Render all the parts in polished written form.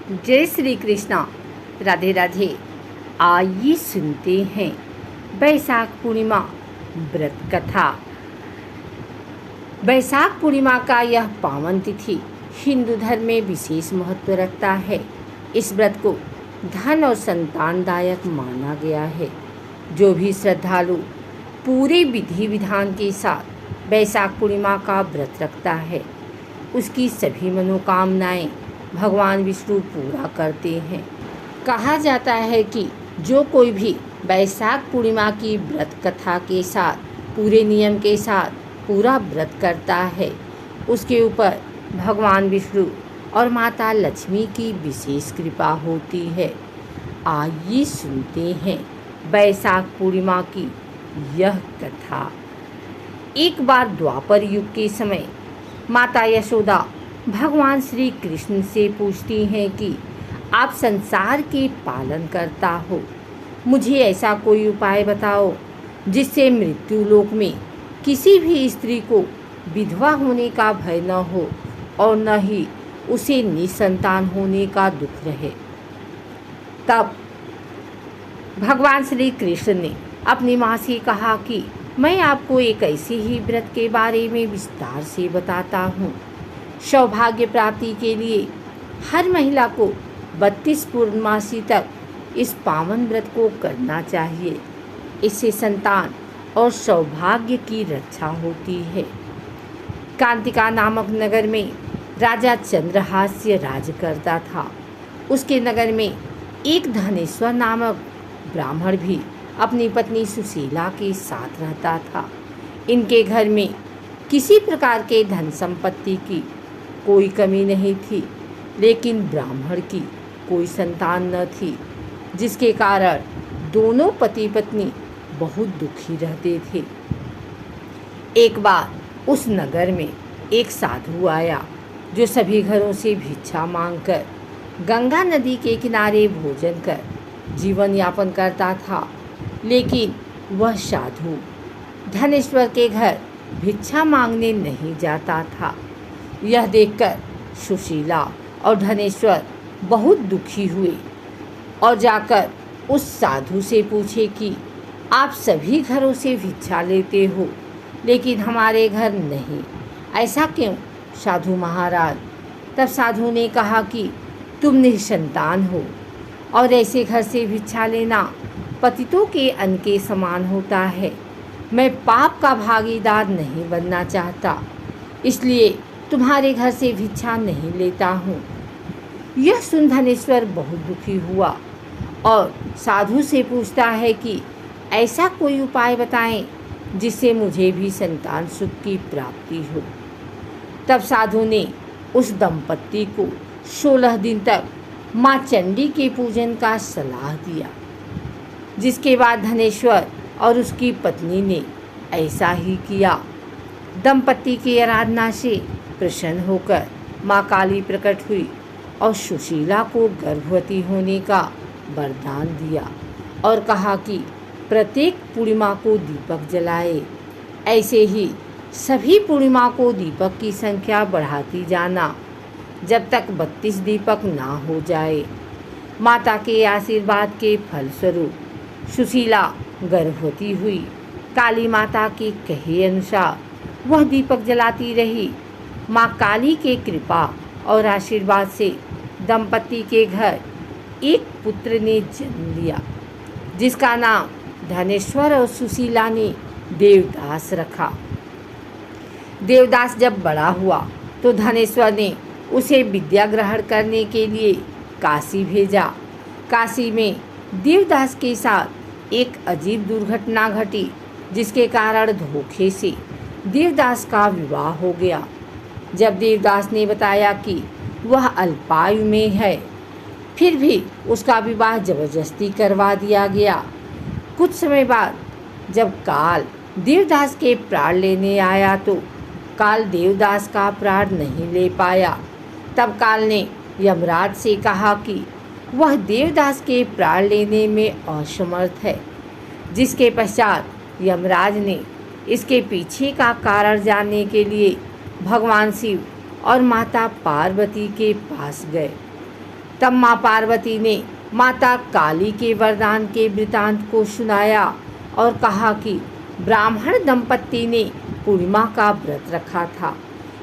जय श्री कृष्णा। राधे राधे। आइए सुनते हैं बैसाख पूर्णिमा व्रत कथा। बैसाख पूर्णिमा का यह पावन तिथि हिंदू धर्म में विशेष महत्व रखता है। इस व्रत को धन और संतानदायक माना गया है। जो भी श्रद्धालु पूरे विधि विधान के साथ बैसाख पूर्णिमा का व्रत रखता है, उसकी सभी मनोकामनाएं भगवान विष्णु पूरा करते हैं। कहा जाता है कि जो कोई भी बैसाख पूर्णिमा की व्रत कथा के साथ पूरे नियम के साथ पूरा व्रत करता है, उसके ऊपर भगवान विष्णु और माता लक्ष्मी की विशेष कृपा होती है। आइए सुनते हैं बैसाख पूर्णिमा की यह कथा। एक बार द्वापर युग के समय माता यशोदा भगवान श्री कृष्ण से पूछती हैं कि आप संसार के पालन करता हो, मुझे ऐसा कोई उपाय बताओ जिससे मृत्यु लोक में किसी भी स्त्री को विधवा होने का भय न हो और न ही उसे निसंतान होने का दुख रहे। तब भगवान श्री कृष्ण ने अपनी माँ से कहा कि मैं आपको एक ऐसे ही व्रत के बारे में विस्तार से बताता हूँ। सौभाग्य प्राप्ति के लिए हर महिला को 32 पूर्णमासी तक इस पावन व्रत को करना चाहिए। इससे संतान और सौभाग्य की रक्षा होती है। कांतिका नामक नगर में राजा चंद्रहास्य राज करता था। उसके नगर में एक धनेश्वर नामक ब्राह्मण भी अपनी पत्नी सुशीला के साथ रहता था। इनके घर में किसी प्रकार के धन संपत्ति की कोई कमी नहीं थी, लेकिन ब्राह्मण की कोई संतान न थी, जिसके कारण दोनों पति पत्नी बहुत दुखी रहते थे। एक बार उस नगर में एक साधु आया जो सभी घरों से भिक्षा मांगकर गंगा नदी के किनारे भोजन कर जीवन यापन करता था। लेकिन वह साधु धनेश्वर के घर भिक्षा मांगने नहीं जाता था। यह देखकर सुशीला और धनेश्वर बहुत दुखी हुए और जाकर उस साधु से पूछे कि आप सभी घरों से भिक्षा लेते हो, लेकिन हमारे घर नहीं, ऐसा क्यों साधु महाराज? तब साधु ने कहा कि तुम निसंतान हो और ऐसे घर से भिक्षा लेना पतितों के अन्न के समान होता है। मैं पाप का भागीदार नहीं बनना चाहता, इसलिए तुम्हारे घर से भिक्षा नहीं लेता हूँ। यह सुन धनेश्वर बहुत दुखी हुआ और साधु से पूछता है कि ऐसा कोई उपाय बताएं जिससे मुझे भी संतान सुख की प्राप्ति हो। तब साधु ने उस दंपत्ति को 16 दिन तक माँ चंडी के पूजन का सलाह दिया, जिसके बाद धनेश्वर और उसकी पत्नी ने ऐसा ही किया। दंपत्ति की आराधना से प्रसन्न होकर माँ काली प्रकट हुई और सुशीला को गर्भवती होने का वरदान दिया और कहा कि प्रत्येक पूर्णिमा को दीपक जलाए। ऐसे ही सभी पूर्णिमा को दीपक की संख्या बढ़ाती जाना जब तक 32 दीपक ना हो जाए। माता के आशीर्वाद के फलस्वरूप सुशीला गर्भवती हुई। काली माता के कहे अनुसार वह दीपक जलाती रही। माँ काली के कृपा और आशीर्वाद से दंपति के घर एक पुत्र ने जन्म लिया, जिसका नाम धनेश्वर और सुशीला ने देवदास रखा। देवदास जब बड़ा हुआ तो धनेश्वर ने उसे विद्या ग्रहण करने के लिए काशी भेजा। काशी में देवदास के साथ एक अजीब दुर्घटना घटी, जिसके कारण धोखे से देवदास का विवाह हो गया। जब देवदास ने बताया कि वह अल्पायु में है, फिर भी उसका विवाह जबरदस्ती करवा दिया गया। कुछ समय बाद जब काल देवदास के प्राण लेने आया तो काल देवदास का प्राण नहीं ले पाया। तब काल ने यमराज से कहा कि वह देवदास के प्राण लेने में असमर्थ है। जिसके पश्चात यमराज ने इसके पीछे का कारण जानने के लिए भगवान शिव और माता पार्वती के पास गए। तब माँ पार्वती ने माता काली के वरदान के वृतांत को सुनाया और कहा कि ब्राह्मण दंपत्ति ने पूर्णिमा का व्रत रखा था,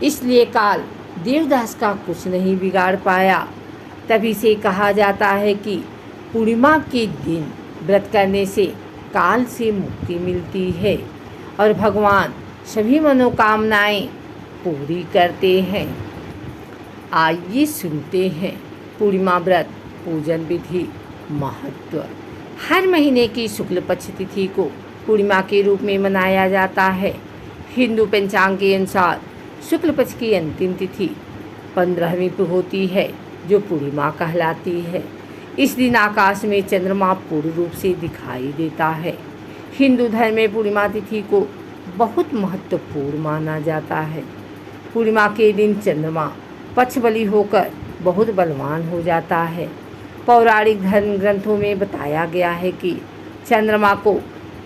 इसलिए काल देवदास का कुछ नहीं बिगाड़ पाया। तभी से कहा जाता है कि पूर्णिमा के दिन व्रत करने से काल से मुक्ति मिलती है और भगवान सभी मनोकामनाएं पूरी करते हैं। आइए सुनते हैं पूर्णिमा व्रत पूजन विधि महत्व। हर महीने की शुक्ल पक्ष तिथि को पूर्णिमा के रूप में मनाया जाता है। हिंदू पंचांग के अनुसार शुक्ल पक्ष की अंतिम तिथि 15वीं को होती है, जो पूर्णिमा कहलाती है। इस दिन आकाश में चंद्रमा पूर्ण रूप से दिखाई देता है। हिंदू धर्म में पूर्णिमा तिथि को बहुत महत्वपूर्ण माना जाता है। पूर्णिमा के दिन चंद्रमा पक्षबली होकर बहुत बलवान हो जाता है। पौराणिक धर्म ग्रंथों में बताया गया है कि चंद्रमा को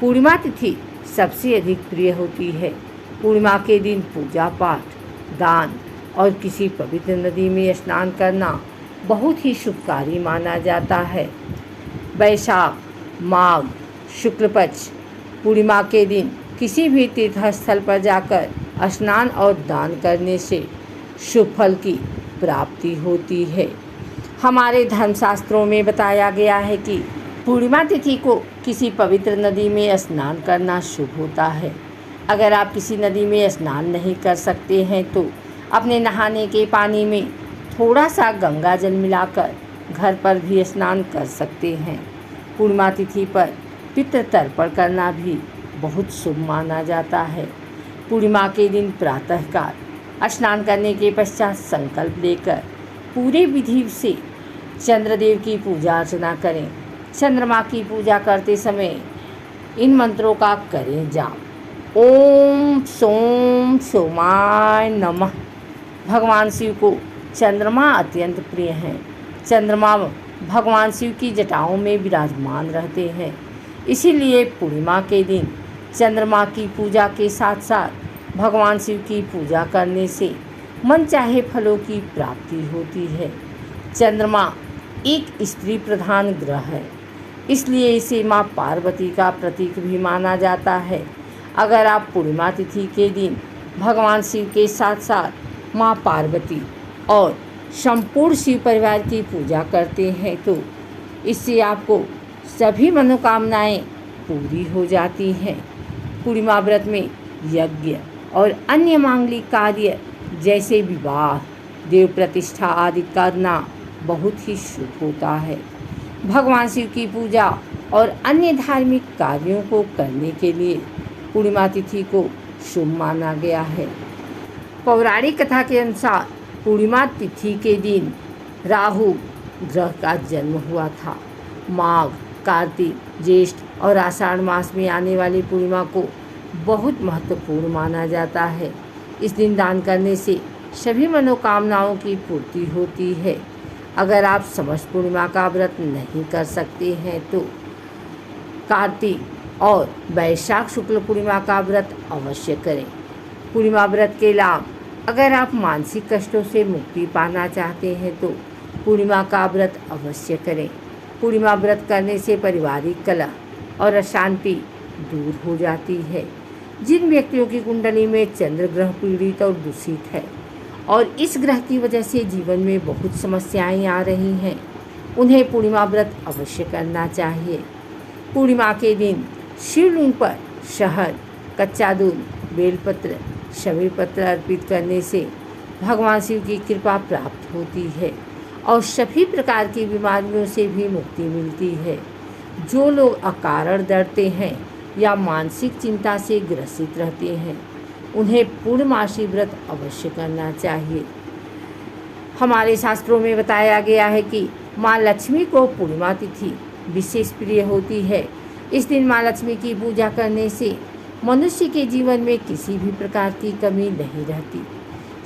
पूर्णिमा तिथि सबसे अधिक प्रिय होती है। पूर्णिमा के दिन पूजा पाठ, दान और किसी पवित्र नदी में स्नान करना बहुत ही शुभकारी माना जाता है। वैशाख, माघ शुक्ल पक्ष पूर्णिमा के दिन किसी भी तीर्थ स्थल पर जाकर स्नान और दान करने से शुभ फल की प्राप्ति होती है। हमारे धर्मशास्त्रों में बताया गया है कि पूर्णिमा तिथि को किसी पवित्र नदी में स्नान करना शुभ होता है। अगर आप किसी नदी में स्नान नहीं कर सकते हैं तो अपने नहाने के पानी में थोड़ा सा गंगा जल मिलाकर घर पर भी स्नान कर सकते हैं। पूर्णिमा तिथि पर पितृ तर्पण करना भी बहुत शुभ माना जाता है। पूर्णिमा के दिन प्रातःकाल स्नान करने के पश्चात संकल्प लेकर पूरे विधि से चंद्रदेव की पूजा अर्चना करें। चंद्रमा की पूजा करते समय इन मंत्रों का करें जाप। ओम सोम सोमाय नमः। भगवान शिव को चंद्रमा अत्यंत प्रिय हैं। चंद्रमा भगवान शिव की जटाओं में विराजमान रहते हैं, इसीलिए पूर्णिमा के दिन चंद्रमा की पूजा के साथ साथ भगवान शिव की पूजा करने से मनचाहे फलों की प्राप्ति होती है। चंद्रमा एक स्त्री प्रधान ग्रह है, इसलिए इसे माँ पार्वती का प्रतीक भी माना जाता है। अगर आप पूर्णिमा तिथि के दिन भगवान शिव के साथ साथ माँ पार्वती और संपूर्ण शिव परिवार की पूजा करते हैं तो इससे आपको सभी मनोकामनाएं पूरी हो जाती हैं। पूर्णिमा व्रत में यज्ञ और अन्य मांगलिक कार्य जैसे विवाह, देव प्रतिष्ठा आदि करना बहुत ही शुभ होता है। भगवान शिव की पूजा और अन्य धार्मिक कार्यों को करने के लिए पूर्णिमा तिथि को शुभ माना गया है। पौराणिक कथा के अनुसार पूर्णिमा तिथि के दिन राहु ग्रह का जन्म हुआ था। माघ, कार्तिक, ज्येष्ठ और आषाढ़ मास में आने वाली पूर्णिमा को बहुत महत्वपूर्ण माना जाता है। इस दिन दान करने से सभी मनोकामनाओं की पूर्ति होती है। अगर आप समस्त पूर्णिमा का व्रत नहीं कर सकते हैं तो कार्तिक और वैशाख शुक्ल पूर्णिमा का व्रत अवश्य करें। पूर्णिमा व्रत के लाभ: अगर आप मानसिक कष्टों से मुक्ति पाना चाहते हैं तो पूर्णिमा का व्रत अवश्य करें। पूर्णिमा व्रत करने से पारिवारिक कलह और अशांति दूर हो जाती है। जिन व्यक्तियों की कुंडली में चंद्र ग्रह पीड़ित और दूषित है और इस ग्रह की वजह से जीवन में बहुत समस्याएं आ रही हैं, उन्हें पूर्णिमा व्रत अवश्य करना चाहिए। पूर्णिमा के दिन शिवलिंग पर शहद, कच्चा दूध, बेलपत्र, शमी पत्र अर्पित करने से भगवान शिव की कृपा प्राप्त होती है और सभी प्रकार की बीमारियों से भी मुक्ति मिलती है। जो लोग अकारण डरते हैं या मानसिक चिंता से ग्रसित रहते हैं, उन्हें पूर्णमासी व्रत अवश्य करना चाहिए। हमारे शास्त्रों में बताया गया है कि माँ लक्ष्मी को पूर्णिमा तिथि विशेष प्रिय होती है। इस दिन माँ लक्ष्मी की पूजा करने से मनुष्य के जीवन में किसी भी प्रकार की कमी नहीं रहती।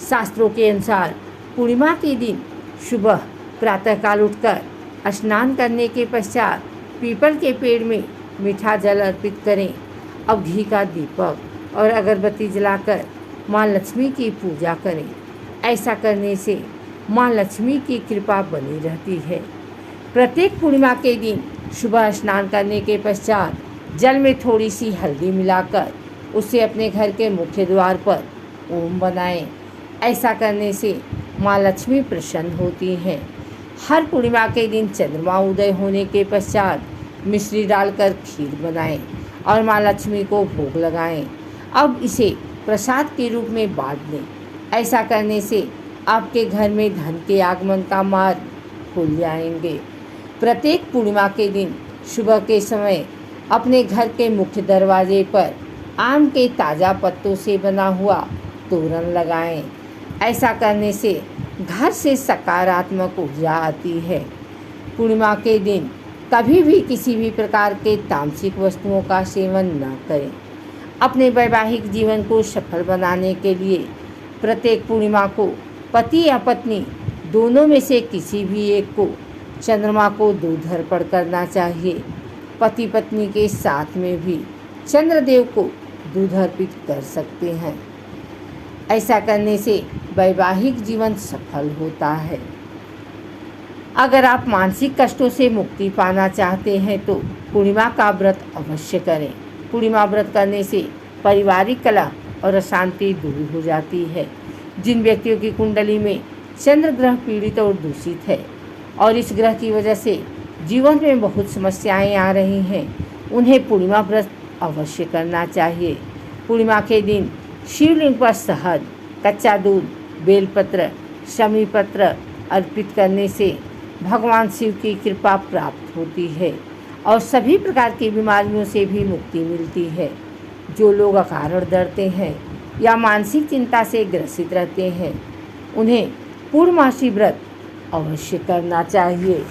शास्त्रों के अनुसार पूर्णिमा के दिन सुबह प्रातःकाल उठकर स्नान करने के पश्चात पीपल के पेड़ में मीठा जल अर्पित करें। अब घी का दीपक और अगरबत्ती जलाकर माँ लक्ष्मी की पूजा करें। ऐसा करने से माँ लक्ष्मी की कृपा बनी रहती है। प्रत्येक पूर्णिमा के दिन सुबह स्नान करने के पश्चात जल में थोड़ी सी हल्दी मिलाकर उसे अपने घर के मुख्य द्वार पर ओम बनाएं। ऐसा करने से माँ लक्ष्मी प्रसन्न होती हैं। हर पूर्णिमा के दिन चंद्रमा उदय होने के पश्चात मिश्री डालकर खीर बनाएं और माँ लक्ष्मी को भोग लगाएं। अब इसे प्रसाद के रूप में बांट दें। ऐसा करने से आपके घर में धन के आगमन का मार्ग खुल जाएंगे। प्रत्येक पूर्णिमा के दिन सुबह के समय अपने घर के मुख्य दरवाजे पर आम के ताज़ा पत्तों से बना हुआ तोरण लगाएं। ऐसा करने से घर से सकारात्मक ऊर्जा आती है। पूर्णिमा के दिन कभी भी किसी भी प्रकार के तामसिक वस्तुओं का सेवन न करें। अपने वैवाहिक जीवन को सफल बनाने के लिए प्रत्येक पूर्णिमा को पति या पत्नी दोनों में से किसी भी एक को चंद्रमा को दूध अर्पण करना चाहिए। पति पत्नी के साथ में भी चंद्रदेव को दूध अर्पित कर सकते हैं। ऐसा करने से वैवाहिक जीवन सफल होता है। अगर आप मानसिक कष्टों से मुक्ति पाना चाहते हैं तो पूर्णिमा का व्रत अवश्य करें। पूर्णिमा व्रत करने से पारिवारिक कलह और अशांति दूर हो जाती है। जिन व्यक्तियों की कुंडली में चंद्र ग्रह पीड़ित और दूषित है और इस ग्रह की वजह से जीवन में बहुत समस्याएं आ रही हैं, उन्हें पूर्णिमा व्रत अवश्य करना चाहिए। पूर्णिमा के दिन शिवलिंग पर शहद, कच्चा दूध, बेलपत्र, शमी पत्र अर्पित करने से भगवान शिव की कृपा प्राप्त होती है और सभी प्रकार की बीमारियों से भी मुक्ति मिलती है। जो लोग अकारण डरते हैं या मानसिक चिंता से ग्रसित रहते हैं, उन्हें पूर्णमासी व्रत अवश्य करना चाहिए।